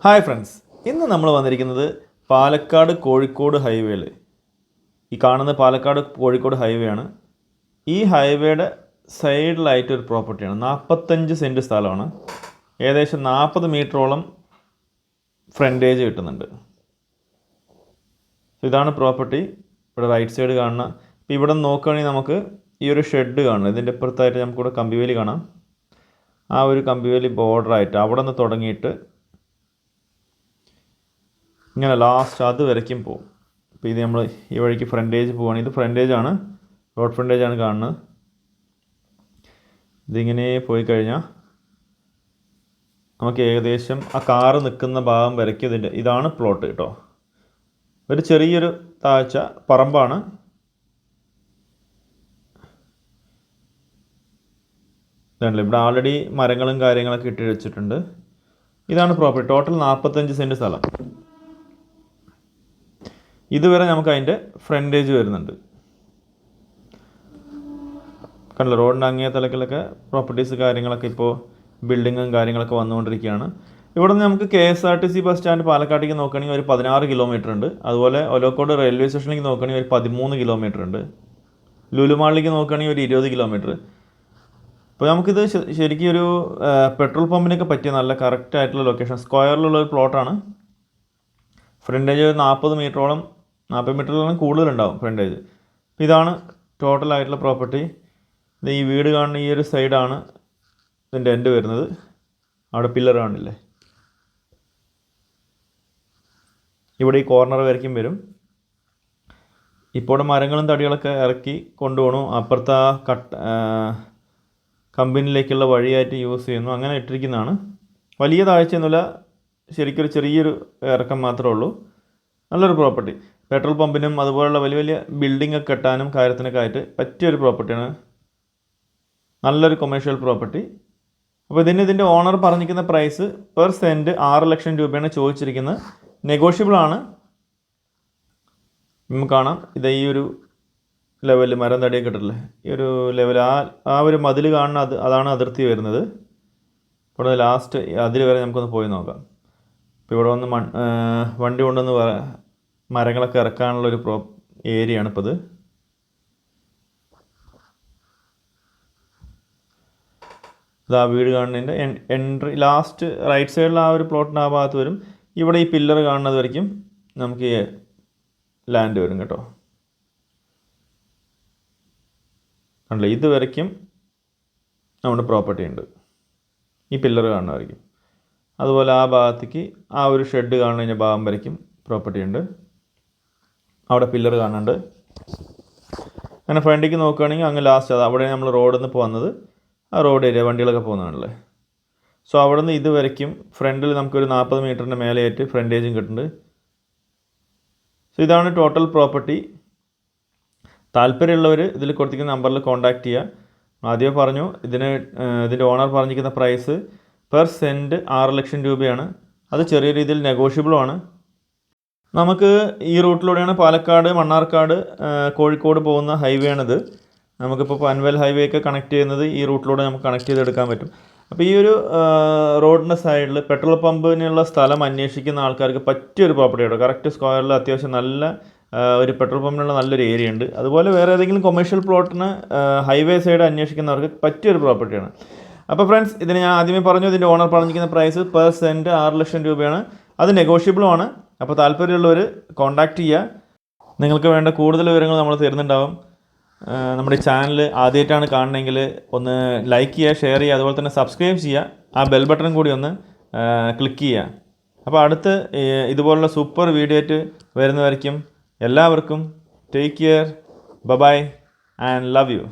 Hi friends, ഇന്ന് നമ്മൾ വന്നിരിക്കുന്നത് പാലക്കാട് കോഴിക്കോട് ഹൈവേയിൽ. ഈ കാണുന്ന പാലക്കാട് കോഴിക്കോട് ഹൈവേ ആണ്. ഈ ഹൈവേയുടെ സൈഡിലായിട്ട് ഒരു പ്രോപ്പർട്ടിയാണ്. 45 സെൻറ്റ് സ്ഥലമാണ്. ഏകദേശം 40 മീറ്ററോളം ഫ്രണ്ടേജ് കിട്ടുന്നുണ്ട്. ഇതാണ് പ്രോപ്പർട്ടി. ഇവിടെ റൈറ്റ് സൈഡ് കാണുന്ന. ഇപ്പോൾ ഇവിടെ നോക്കുകയാണെങ്കിൽ നമുക്ക് ഈ ഒരു ഷെഡ് കാണണം. ഇതിൻ്റെ ഇപ്പുറത്തായിട്ട് നമുക്കിവിടെ കമ്പിവേലി കാണാം. ആ ഒരു കമ്പിവേലി ബോർഡറായിട്ട് അവിടെ നിന്ന് തുടങ്ങിയിട്ട് ഇങ്ങനെ ലാസ്റ്റ് അത് വരയ്ക്കും പോകും. അപ്പോൾ ഇത് നമ്മൾ ഈ വഴിക്ക് ഫ്രണ്ടേജ് പോവുകയാണ്. ഇത് ഫ്രണ്ടേജാണ്, റോഡ് ഫ്രണ്ടേജാണ് കാണുന്നത്. ഇതിങ്ങനെ പോയി കഴിഞ്ഞാൽ നമുക്ക് ഏകദേശം ആ കാറ് നിൽക്കുന്ന ഭാഗം വരയ്ക്കും. ഇതാണ് പ്ലോട്ട് കേട്ടോ. ഒരു ചെറിയൊരു താഴ്ച പറമ്പാണ്. ഇതാണല്ലോ, ഇവിടെ ആൾറെഡി മരങ്ങളും കാര്യങ്ങളൊക്കെ ഇട്ട് വെച്ചിട്ടുണ്ട്. ഇതാണ് പ്രോപ്പർട്ടി. ടോട്ടൽ 45 സെൻറ്റ് സ്ഥലം. ഇതുവരെ നമുക്ക് അതിൻ്റെ ഫ്രണ്ടേജ് വരുന്നുണ്ട്. കണ്ടല്ലോ, റോഡിൻ്റെ അങ്ങേ തലക്കിലൊക്കെ പ്രോപ്പർട്ടീസ് കാര്യങ്ങളൊക്കെ ഇപ്പോൾ ബിൽഡിങ്ങും കാര്യങ്ങളൊക്കെ വന്നുകൊണ്ടിരിക്കുകയാണ്. ഇവിടെ നിന്ന് നമുക്ക് KSRTC ബസ് സ്റ്റാൻഡ് പാലക്കാട്ടേക്ക് നോക്കുകയാണെങ്കിൽ ഒരു 16 കിലോമീറ്റർ ഉണ്ട്. അതുപോലെ ഒലവക്കോട് റെയിൽവേ സ്റ്റേഷനിലേക്ക് നോക്കുകയാണെങ്കിൽ ഒരു 13 കിലോമീറ്റർ ഉണ്ട്. ലുലുമാളിലേക്ക് നോക്കുകയാണെങ്കിൽ ഒരു 20 കിലോമീറ്റർ. അപ്പോൾ നമുക്കിത് ശരിക്കും ഒരു പെട്രോൾ പമ്പിനൊക്കെ പറ്റിയ നല്ല കറക്റ്റായിട്ടുള്ള ലൊക്കേഷൻ, സ്ക്വയറിലുള്ള ഒരു പ്ലോട്ടാണ്. ഫ്രണ്ടേജ് 40 മീറ്ററോളം, 40 മീറ്ററിലും കൂടുതലുണ്ടാവും ഫ്രണ്ടേജ്. ഇതാണ് ടോട്ടലായിട്ടുള്ള പ്രോപ്പർട്ടി. ഇത് ഈ വീട് കാണുന്ന ഈ ഒരു സൈഡാണ് ഇതിൻ്റെ എൻഡ് വരുന്നത്. അവിടെ പില്ലർ കാണില്ലേ, ഇവിടെ ഈ കോർണർ വരയ്ക്കും വരും. ഇപ്പോൾ മരങ്ങളും തടികളൊക്കെ ഇറക്കി കൊണ്ടുപോകണം. അപ്പുറത്തെ കമ്പനിയിലേക്കുള്ള വഴിയായിട്ട് യൂസ് ചെയ്യുന്നു. അങ്ങനെ ഇട്ടിരിക്കുന്നതാണ്. വലിയ താഴ്ചയൊന്നുമില്ല, ശരിക്കൊരു ചെറിയൊരു ഇറക്കം മാത്രമേ ഉള്ളൂ. നല്ലൊരു പ്രോപ്പർട്ടി. പെട്രോൾ പമ്പിനും അതുപോലുള്ള വലിയ വലിയ ബിൽഡിംഗ് ഒക്കെ കെട്ടാനും കാര്യത്തിനൊക്കെ ആയിട്ട് പറ്റിയൊരു പ്രോപ്പർട്ടിയാണ്. നല്ലൊരു കൊമേഴ്ഷ്യൽ പ്രോപ്പർട്ടി. അപ്പോൾ ഇതിൻ്റെ ഓണർ പറഞ്ഞിരിക്കുന്ന പ്രൈസ് പെർ സെൻറ്റ് 6 ലക്ഷം രൂപയാണ് ചോദിച്ചിരിക്കുന്നത്. നെഗോഷ്യബിൾ ആണ്. നമുക്ക് കാണാം, ഇത് ഈ ഒരു ലെവലിൽ മരം തടിയൊക്കെ ഇട്ടില്ലേ, ഈ ഒരു ലെവൽ, ആ ഒരു മതിൽ കാണുന്ന അതാണ് അതിർത്തി വരുന്നത്. ഇവിടെ ലാസ്റ്റ് അതിൽ വരെ നമുക്കൊന്ന് പോയി നോക്കാം. ഇപ്പോൾ ഇവിടെ വന്ന് വണ്ടി കൊണ്ടുവന്ന് മരങ്ങളൊക്കെ ഇറക്കാനുള്ളൊരു ഏരിയയാണ് ഇപ്പോൾ ഇത്. ഇതാ വീട് കാണുന്നതിൻ്റെ എൻട്രി ലാസ്റ്റ് റൈറ്റ് സൈഡിൽ ആ ഒരു പ്ലോട്ടിൻ്റെ ആ ഭാഗത്ത് വരും. ഇവിടെ ഈ പില്ലർ കാണുന്നത് വരയ്ക്കും നമുക്ക് ഈ ലാൻഡ് വരും കേട്ടോ. കണ്ടില്ലേ, ഇത് വരയ്ക്കും നമ്മുടെ പ്രോപ്പർട്ടി ഉണ്ട്. ഈ പില്ലർ കാണുന്നതായിരിക്കും. അതുപോലെ ആ ഭാഗത്തേക്ക് ആ ഒരു ഷെഡ് കാണുന്നതിൻ്റെ ഭാഗം വരയ്ക്കും പ്രോപ്പർട്ടി ഉണ്ട്. അവിടെ പില്ലർ കാണുന്നുണ്ട്. അങ്ങനെ ഫ്രണ്ടിലേക്ക് നോക്കുകയാണെങ്കിൽ അങ്ങ് ലാസ്റ്റ് അത് അവിടെ നമ്മൾ റോഡിൽ നിന്ന് പോകുന്നത്, ആ റോഡ് ഏരിയ വണ്ടികളൊക്കെ പോകുന്നതാണല്ലേ. സോ അവിടെ നിന്ന് ഇത് വരയ്ക്കും ഫ്രണ്ടിൽ നമുക്കൊരു 40 മീറ്ററിൻ്റെ മേലെയായിട്ട് ഫ്രണ്ടേജും കിട്ടുന്നുണ്ട്. സോ ഇതാണ് ടോട്ടൽ പ്രോപ്പർട്ടി. താല്പര്യമുള്ളവർ ഇതിൽ കൊടുത്തിരിക്കുന്ന നമ്പറിൽ കോൺടാക്റ്റ് ചെയ്യുക. ആദ്യം പറഞ്ഞു, ഇതിൻ്റെ ഓണർ പറഞ്ഞിരിക്കുന്ന പ്രൈസ് പെർ സെൻറ്റ് 6 ലക്ഷം രൂപയാണ്. അത് ചെറിയ രീതിയിൽ നെഗോഷ്യബിളുമാണ്. നമുക്ക് ഈ റൂട്ടിലൂടെയാണ് പാലക്കാട്, മണ്ണാർക്കാട്, കോഴിക്കോട് പോകുന്ന ഹൈവേ ആണിത്. നമുക്കിപ്പോൾ പൻവേൽ ഹൈവേ ഒക്കെ കണക്ട് ചെയ്യുന്നത് ഈ റൂട്ടിലൂടെ നമുക്ക് കണക്ട് ചെയ്തെടുക്കാൻ പറ്റും. അപ്പോൾ ഈ ഒരു റോഡിൻ്റെ സൈഡിൽ പെട്രോൾ പമ്പിനുള്ള സ്ഥലം അന്വേഷിക്കുന്ന ആൾക്കാർക്ക് പറ്റിയൊരു പ്രോപ്പർട്ടിയാണ്. കറക്റ്റ് സ്ക്വയറിൽ അത്യാവശ്യം നല്ല ഒരു പെട്രോൾ പമ്പിനുള്ള നല്ലൊരു ഏരിയ ഉണ്ട്. അതുപോലെ വേറെ ഏതെങ്കിലും കൊമേഴ്ഷ്യൽ പ്ലോട്ടിന് ഹൈവേ സൈഡ് അന്വേഷിക്കുന്നവർക്ക് പറ്റിയൊരു പ്രോപ്പർട്ടിയാണ്. അപ്പോൾ ഫ്രണ്ട്സ്, ഇതിന് ഞാൻ ആദ്യമേ പറഞ്ഞു, ഇതിൻ്റെ ഓണർ പറഞ്ഞിരിക്കുന്ന പ്രൈസ് പെർ സെൻറ്റ് 6 ലക്ഷം രൂപയാണ്. അത് നെഗോഷ്യബിളുമാണ്. അപ്പോൾ താല്പര്യമുള്ളവർ കോൺടാക്റ്റ് ചെയ്യുക. നിങ്ങൾക്ക് വേണ്ട കൂടുതൽ വിവരങ്ങൾ നമ്മൾ തരുന്നുണ്ടാവും. നമ്മുടെ ഈ ചാനൽ ആദ്യമായിട്ടാണ് കാണണമെങ്കിൽ ഒന്ന് ലൈക്ക് ചെയ്യുക, ഷെയർ ചെയ്യുക, അതുപോലെ തന്നെ സബ്സ്ക്രൈബ് ചെയ്യുക. ആ ബെൽ ബട്ടൺ കൂടി ഒന്ന് ക്ലിക്ക് ചെയ്യുക. അപ്പോൾ അടുത്ത് ഇതുപോലുള്ള സൂപ്പർ വീഡിയോ ആയിട്ട് വരുന്നവരേക്കും എല്ലാവർക്കും take care, bye and love U.